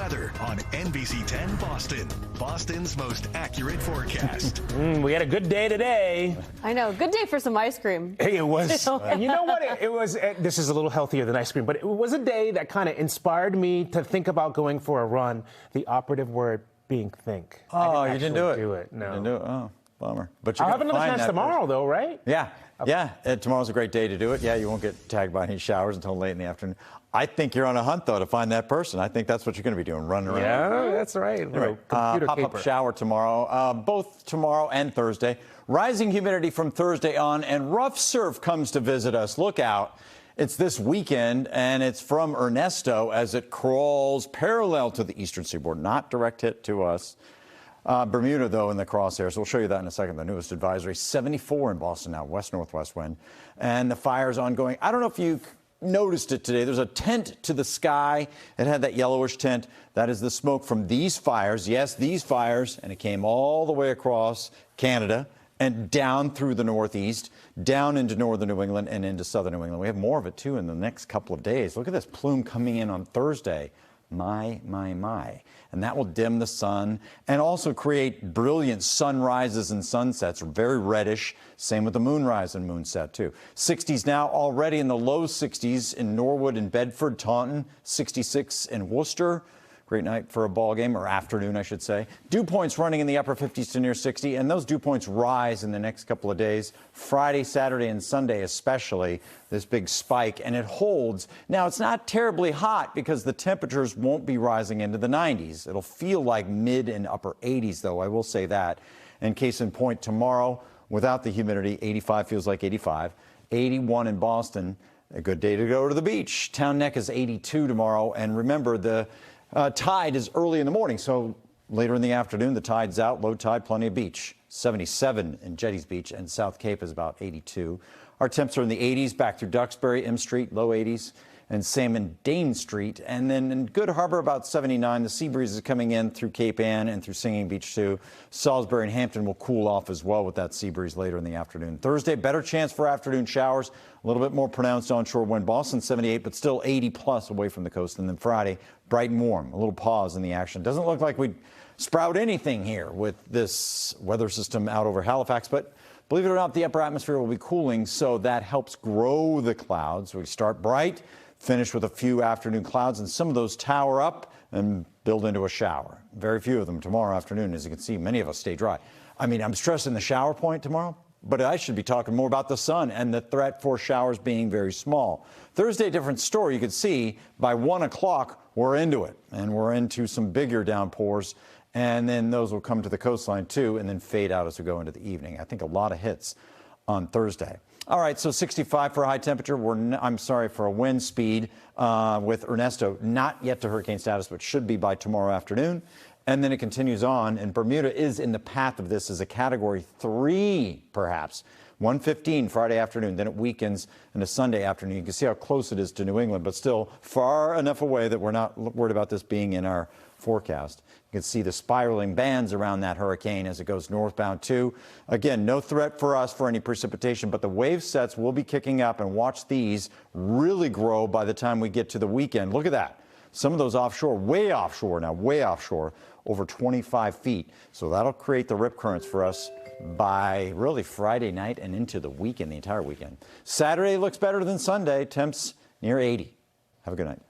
weather on NBC 10 Boston. Boston's most accurate forecast. We had a good day today. I know. Good day for some ice cream. Hey, it was. And you know what? It was. This is a little healthier than ice cream, but it was a day that kind of inspired me to think about going for a run. The operative word being think. Oh, you didn't do it. No. You didn't do it. Oh, bummer. But I'll have another chance tomorrow, though, right? Yeah. Okay. Yeah. Tomorrow's a great day to do it. Yeah, you won't get tagged by any showers until late in the afternoon. I think you're on a hunt, though, to find that person. I think that's what you're going to be doing, running around. Yeah, that's right. Anyway, pop-up shower tomorrow, both tomorrow and Thursday. Rising humidity from Thursday on, and rough surf comes to visit us. Look out. It's this weekend, and it's from Ernesto as it crawls parallel to the eastern seaboard. Not direct hit to us. Bermuda, though, in the crosshairs. We'll show you that in a second. The newest advisory, 74 in Boston now, west-northwest wind. And the fire's ongoing. I don't know if you noticed it today. There's a tent to the sky. It had that yellowish tint. That is the smoke from these fires. Yes, these fires. And it came all the way across Canada and down through the Northeast, down into northern New England and into southern New England. We have more of it, too, in the next couple of days. Look at this plume coming in on Thursday. My. And that will dim the sun and also create brilliant sunrises and sunsets, very reddish. Same with the moonrise and moonset, too. 60s now, already in the low 60s in Norwood and Bedford, Taunton, 66 in Worcester. Great night for a ball game, or afternoon, I should say. Dew points running in the upper 50s to near 60, and those dew points rise in the next couple of days. Friday, Saturday, and Sunday especially, this big spike, and it holds. Now, it's not terribly hot because the temperatures won't be rising into the 90s. It'll feel like mid and upper 80s, though, I will say that. And case in point, tomorrow, without the humidity, 85 feels like 85. 81 in Boston, a good day to go to the beach. Town Neck is 82 tomorrow, and remember, the tide is early in the morning, so later in the afternoon, the tide's out, low tide, plenty of beach. 77 in Jetties Beach, and South Cape is about 82. Our temps are in the 80s, back through Duxbury, M Street, low 80s, and same in Dane Street. And then in Good Harbor, about 79. The sea breeze is coming in through Cape Ann and through Singing Beach, too. Salisbury and Hampton will cool off as well with that sea breeze later in the afternoon. Thursday, better chance for afternoon showers. A little bit more pronounced onshore wind. Boston, 78, but still 80-plus away from the coast. And then Friday, bright and warm. A little pause in the action. Doesn't look like we'd sprout anything here with this weather system out over Halifax, but believe it or not, the upper atmosphere will be cooling, so that helps grow the clouds. We start bright, finish with a few afternoon clouds, and some of those tower up and build into a shower. Very few of them tomorrow afternoon. As you can see, many of us stay dry. I mean, I'm stressing the shower point tomorrow, but I should be talking more about the sun and the threat for showers being very small. Thursday, different story. You can see by 1 o'clock, we're into it, and we're into some bigger downpours, and then those will come to the coastline, too, and then fade out as we go into the evening. I think a lot of hits on Thursday. All right, so 65 for a high temperature. For a wind speed with Ernesto, not yet to hurricane status, but should be by tomorrow afternoon. And then it continues on, and Bermuda is in the path of this as a Category 3, perhaps. 1:15 Friday afternoon, then it weakens into Sunday afternoon. You can see how close it is to New England, but still far enough away that we're not worried about this being in our forecast. You can see the spiraling bands around that hurricane as it goes northbound, too. Again, no threat for us for any precipitation, but the wave sets will be kicking up, and watch these really grow by the time we get to the weekend. Look at that. Some of those offshore, way offshore, over 25 feet. So that'll create the rip currents for us by really Friday night and into the weekend, the entire weekend. Saturday looks better than Sunday. Temps near 80. Have a good night.